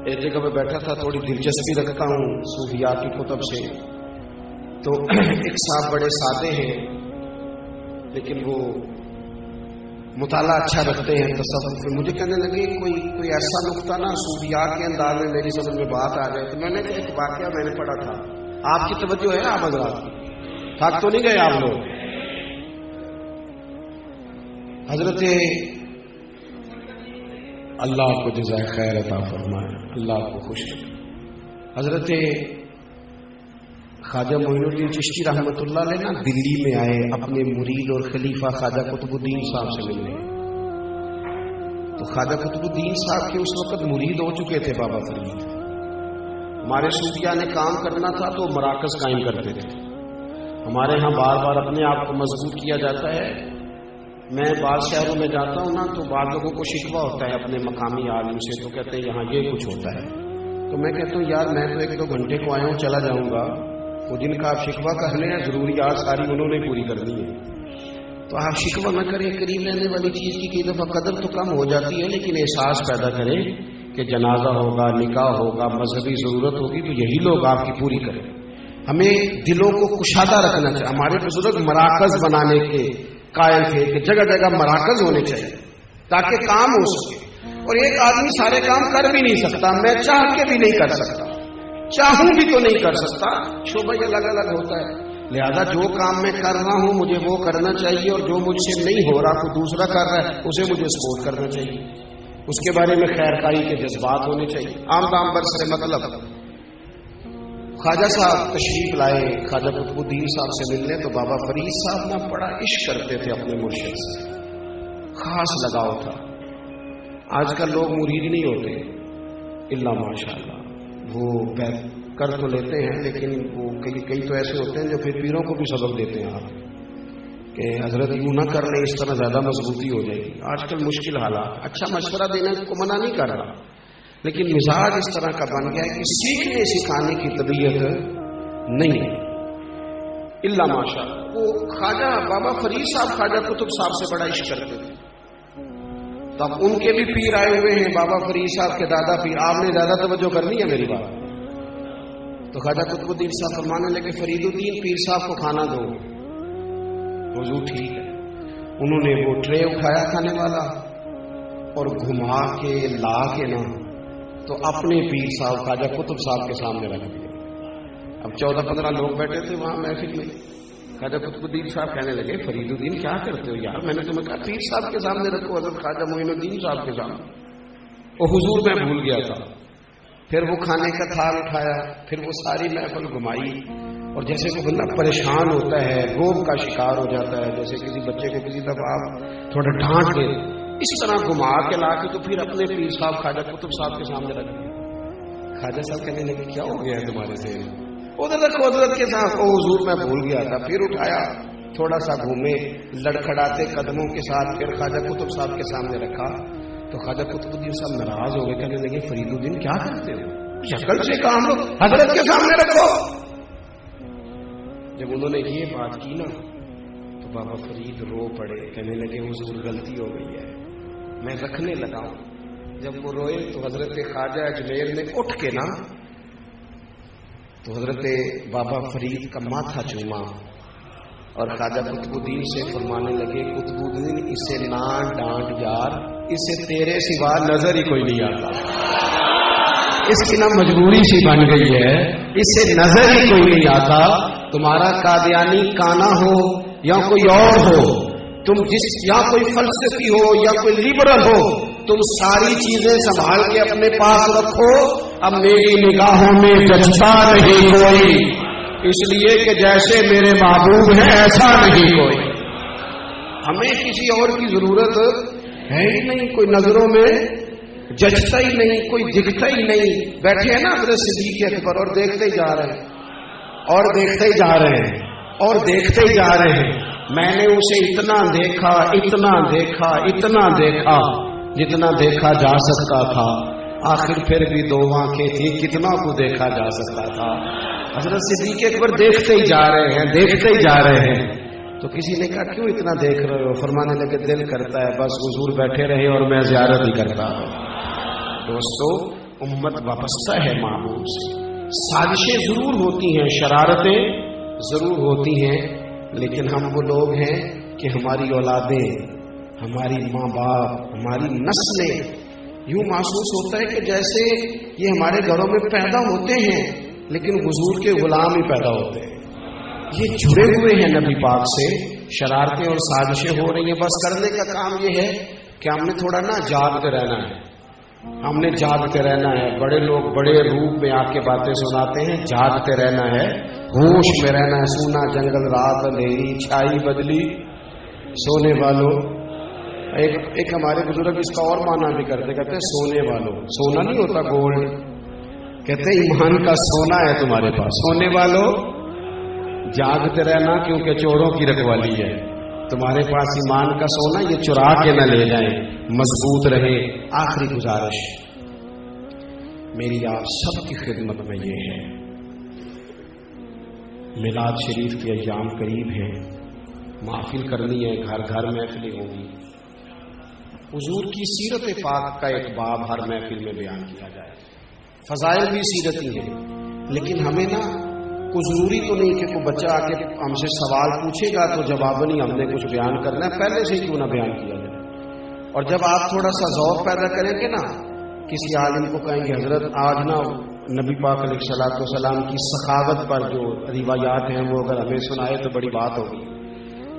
ایک جگہ پہ بیٹھا تھا، تھوڑی دلچسپی رکھتا ہوں صوفیات کی کتب سے، تو ایک صاحب بڑے سادے ہیں لیکن وہ مطالعہ اچھا رکھتے ہیں تصوف میں. مجھے کہنے لگے کوئی ایسا نقطہ نا صوفیات کے انداز میں میری سمجھ میں بات آ جائے. تو میں نے ایک واقعہ میں نے پڑھا تھا. آپ کی توجہ ہے آپ حضرات کی؟ تھک تو نہیں گئے آپ لوگ؟ حضرت اللہ آپ کو جزائے خیر عطا فرمائے، اللہ آپ کو خوش رکھے. حضرت خواجہ معین الدین چشتی رحمۃ اللہ علیہ نا دلی میں آئے اپنے مرید اور خلیفہ خواجہ قطب الدین صاحب سے ملنے. تو خواجہ قطب الدین صاحب کے اس وقت مرید ہو چکے تھے بابا فرید. ہمارے صوفیاء نے کام کرنا تھا تو مراکز قائم کرتے تھے. ہمارے ہاں بار بار اپنے آپ کو مضبوط کیا جاتا ہے. میں بعض شہروں میں جاتا ہوں نا تو بعض لوگوں کو شکوہ ہوتا ہے اپنے مقامی عالم سے، تو کہتے ہیں یہاں یہ کچھ ہوتا ہے. تو میں کہتا ہوں یار میں تو 1-2 گھنٹے کو آیا ہوں، چلا جاؤں گا. وہ جن کا آپ شکوہ کر لیں ضروریات ساری انہوں نے پوری کرنی ہے. تو آپ شکوہ نہ کریں. قریب رہنے والی چیز کی کئی دفعہ قدر تو کم ہو جاتی ہے، لیکن احساس پیدا کریں کہ جنازہ ہوگا، نکاح ہوگا، مذہبی ضرورت ہوگی تو یہی لوگ آپ کی پوری کریں. ہمیں دلوں کو کشادہ رکھنا چاہیے. ہمارے بزرگ مراکز بنانے کے قائل تھے کہ جگہ جگہ مراکز ہونے چاہیے تاکہ کام ہو سکے. اور ایک آدمی سارے کام کر بھی نہیں سکتا، میں چاہ کے بھی نہیں کر سکتا، چاہوں بھی تو نہیں کر سکتا. شعبہ الگ الگ ہوتا ہے. لہذا جو کام میں کر رہا ہوں مجھے وہ کرنا چاہیے، اور جو مجھ سے نہیں ہو رہا کوئی دوسرا کر رہا ہے اسے مجھے سپورٹ کرنا چاہیے. اس کے بارے میں خیر خواہی کے جذبات ہونے چاہیے. عام دام برسر مطلب خواجہ صاحب تشریف لائے خواجہ قطب الدین صاحب سے ملنے. تو بابا فرید صاحب نا بڑا عشق کرتے تھے اپنے مرشد سے، خاص لگاؤ تھا. آج کل لوگ مرید نہیں ہوتے الا ماشاء اللہ، وہ کر تو لیتے ہیں لیکن وہ کئی تو ایسے ہوتے ہیں جو پھر پیروں کو بھی سبق دیتے ہیں آپ کہ حضرت یوں نہ کر لیں، اس طرح زیادہ مضبوطی ہو جائے گی. آج کل مشکل حالات. اچھا مشورہ دینے کو منع نہیں کر رہا، لیکن مزاج اس طرح کا بن گیا ہے کہ سیکھنے سکھانے کی طبیعت نہیں ہے الا ماشاء اللہ. وہ خواجہ بابا فرید صاحب خواجہ قطب صاحب سے بڑا عشق کرتے تھے. تو اب ان کے بھی پیر آئے ہوئے ہیں، بابا فرید صاحب کے دادا پیر. آپ نے زیادہ توجہ کرنی ہے میری بات. تو خواجہ قطب الدین صاحب فرمانے لگے فرید الدین پیر صاحب کو کھانا دو. حضور ٹھیک ہے. انہوں نے وہ ٹرے اٹھایا کھانے والا اور گھما کے لا کے نا تو اپنے پیر صاحب خواجہ قطب صاحب کے سامنے رکھ دیا. اب 14-15 لوگ بیٹھے تھے وہاں محفل میں. خواجہ قطب الدین صاحب کہنے لگے فرید الدین کیا کرتے ہو یار؟ میں نے تمہیں کہا پیر صاحب کے سامنے رکھو، حضرت خواجہ معین الدین صاحب کے سامنے. وہ حضور میں بھول گیا تھا. پھر وہ کھانے کا تھال اٹھایا، پھر وہ ساری محفل گھمائی. اور جیسے وہ بندہ پریشان ہوتا ہے، روب کا شکار ہو جاتا ہے، جیسے کسی بچے کو کسی دفعہ آپ تھوڑا ڈانٹ دیں، اس طرح گھما کے لا کے تو پھر اپنے پیر صاحب خواجہ قطب صاحب کے سامنے رکھ دیا. خواجہ صاحب کہنے لگے کیا ہو گیا ہے تمہارے سے؟ ادھر رکھو حضرت کے ساتھ. او حضور میں بھول گیا تھا. پھر اٹھایا، تھوڑا سا گھومے لڑکھڑاتے قدموں کے ساتھ، پھر خواجہ قطب صاحب کے سامنے رکھا. تو خواجہ قطب الدین صاحب ناراض ہو گئے، کہنے لگے فرید الدین کیا کرتے ہو؟ شکل سے کام لو، حضرت کے سامنے رکھو. جب انہوں نے یہ بات کی نا تو بابا فرید رو پڑے، کہنے لگے حضور غلطی ہو گئی ہے، میں رکھنے لگا ہوں. جب وہ روئے تو حضرت خواجہ اجمیر نے اٹھ کے نا تو حضرت بابا فرید کا ماتھا چوما اور خواجہ قطب الدین سے فرمانے لگے قطب الدین اسے نہ ڈانٹ یار، اسے تیرے سوا نظر ہی کوئی نہیں آتا. اس کی نا مجبوری سی بن گئی ہے، اسے نظر ہی کوئی نہیں آتا. تمہارا قادیانی کانا ہو یا کوئی اور ہو، تم یا کوئی فلسفی ہو یا کوئی لیبرل ہو، تم ساری چیزیں سنبھال کے اپنے پاس رکھو. اب میری نگاہوں میں جچتا نہیں کوئی، اس لیے کہ جیسے میرے محبوب ہیں ایسا نہیں کوئی. ہمیں کسی اور کی ضرورت ہے ہی نہیں، کوئی نظروں میں جچتا ہی نہیں، کوئی دکھتا ہی نہیں. بیٹھے ہیں نا حضرت صدیق اکبر اور دیکھتے ہی جا رہے ہیں اور دیکھتے ہی جا رہے ہیں اور دیکھتے ہی جا رہے ہیں. میں نے اسے اتنا دیکھا اتنا دیکھا اتنا دیکھا جتنا دیکھا جا سکتا تھا. آخر پھر بھی 2 آنکھیں تھی، کتنا کو دیکھا جا سکتا تھا. حضرت صدیق اکبر دیکھتے ہی جا رہے ہیں، دیکھتے ہی جا رہے ہیں. تو کسی نے کہا کیوں اتنا دیکھ رہے ہو؟ فرمانے لگے دل کرتا ہے بس حضور بیٹھے رہے اور میں زیارت ہی کرتا ہوں. دوستو امت وابستہ ہے معبود سے. سازشیں ضرور ہوتی ہیں، شرارتیں ضرور ہوتی ہیں، لیکن ہم وہ لوگ ہیں کہ ہماری اولادیں، ہماری ماں باپ، ہماری نسلیں، یوں محسوس ہوتا ہے کہ جیسے یہ ہمارے گھروں میں پیدا ہوتے ہیں لیکن حضور کے غلام ہی پیدا ہوتے ہیں. یہ جڑے ہوئے ہیں نبی پاک سے. شرارتیں اور سازشیں ہو رہی ہیں، بس کرنے کا کام یہ ہے کہ ہم نے تھوڑا جاگتے رہنا ہے. ہم نے جاگتے رہنا ہے. بڑے لوگ بڑے روپ میں آ کے باتیں سناتے ہیں. جاگتے رہنا ہے، ہوش میں رہنا ہے. سونا جنگل رات اندھیری چھائی بدلی سونے والوں. ایک ہمارے بزرگ اس کا اور معنی بھی کرتے، کہتے ہیں سونے والوں. سونا نہیں ہوتا گولڈ، کہتے ہیں ایمان کا سونا ہے تمہارے پاس. سونے والوں جاگتے رہنا، کیونکہ چوروں کی رکھوالی ہے. تمہارے پاس ایمان کا سونا، یہ چرا کے نہ لے جائیں، مضبوط رہے. آخری گزارش میری آپ سب کی خدمت میں یہ ہے، میلاد شریف کے ایام قریب ہیں، محفل کرنی ہے، گھر گھر محفلیں ہوں گی. حضور کی سیرت پاک کا ایک باب ہر محفل میں بیان کیا جائے. فضائل بھی سیرت ہی ہیں، لیکن ہمیں نا کوئی ضروری تو نہیں کہ کوئی بچہ آ کے ہم سے سوال پوچھے گا تو جواباً ہی ہم نے کچھ بیان کرنا ہے، پہلے سے ہی کیوں نہ بیان کیا جائے. اور جب آپ تھوڑا سا ذوق پیدا کریں گے نا، کسی عالم کو کہیں گے حضرت آج نا نبی پاک علیہ الصلوۃ والسلام کی سخاوت پر جو روایات ہیں وہ اگر ہمیں سنائے تو بڑی بات ہوگی.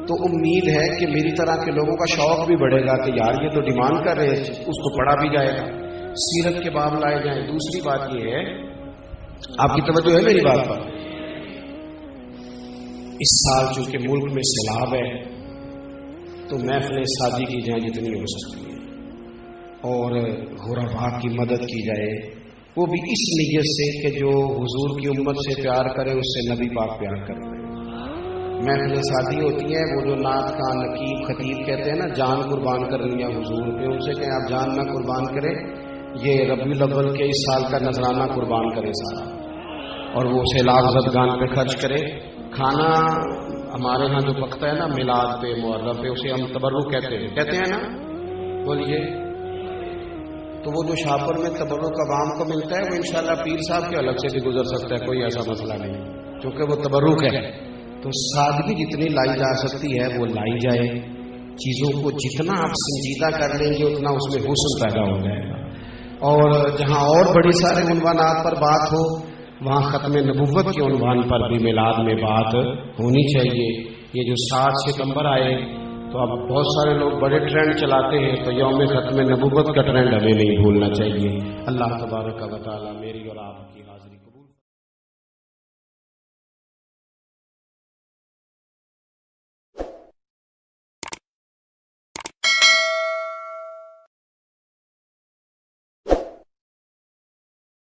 تو امید ہے کہ میری طرح کے لوگوں کا شوق بھی بڑھے گا کہ یار یہ تو ڈیمانڈ کر رہے ہیں، اس کو پڑھا بھی جائے گا، سیرت کے باب لائے جائیں. دوسری بات یہ ہے، آپ کی توجہ ہے میری بات پر، اس سال چونکہ ملک میں سیلاب ہے تو محفلیں سادی کی جائیں جتنی ہو سکتی ہے، اور غرباء کی مدد کی جائے، وہ بھی اس نیت سے کہ جو حضور کی امت سے پیار کرے اس سے نبی پاک پیار کرے. محفلیں سادی ہوتی ہیں، وہ جو نعت خان نقیب خطیب کہتے ہیں نا جان قربان کرنی ہے حضور پہ، ان سے کہیں آپ جان نہ قربان کریں، یہ ربیع الاول کے اس سال کا نذرانہ قربان کرے سارا، اور وہ سیلاب زدگان پہ خرچ کرے. کھانا ہمارے ہاں جو پکتا ہے نا میلاد پہ محرم پہ، اسے ہم تبرک کہتے ہیں نا، بولیے. تو وہ جو شاپر میں تبرک عوام کو ملتا ہے وہ انشاءاللہ پیر صاحب کے الگ سے بھی گزر سکتا ہے، کوئی ایسا مسئلہ نہیں، کیونکہ وہ تبرک ہے. تو سادگی جتنی لائی جا سکتی ہے وہ لائی جائے. چیزوں کو جتنا آپ سنجیدہ کر لیں گے اتنا اس میں حسن پیدا ہو جائے گا. اور جہاں اور بڑی سارے عنوانات پر بات ہو، وہاں ختم نبوت کے عنوان پر بھی میلاد میں بات ہونی چاہیے. یہ جو 7 ستمبر آئے تو اب بہت سارے لوگ بڑے ٹرینڈ چلاتے ہیں، تو یوم ختم نبوت کا ٹرینڈ ہمیں نہیں بھولنا چاہیے. اللہ تبارک و تعالی میری اور آپ کی